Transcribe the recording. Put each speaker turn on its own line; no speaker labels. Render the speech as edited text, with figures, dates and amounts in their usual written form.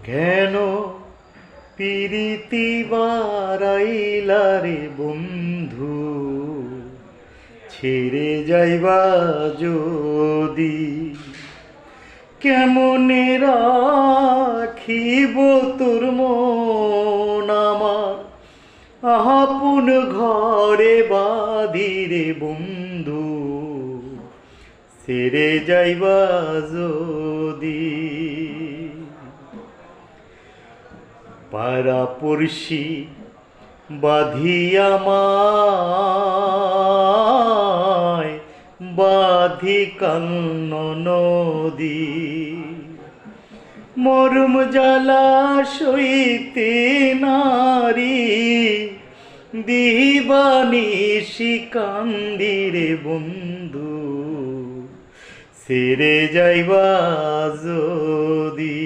কেন পিরিতি বারাইলা রে বন্ধু, ছেড়ে যাইবা যদি কেমনে রাখিব তোর মন আমার আপন ঘরে বাঁধিরে বন্ধু, ছেড়ে যাইবা যদি। পাড়া পড়শি বাঁধিয়া আমায় বাঁধি কান্ন নদী, মরম জ্বালা সইতে নারী দিবানিশি কান্দিরে বন্ধু, ছেড়ে যাইবা যদি।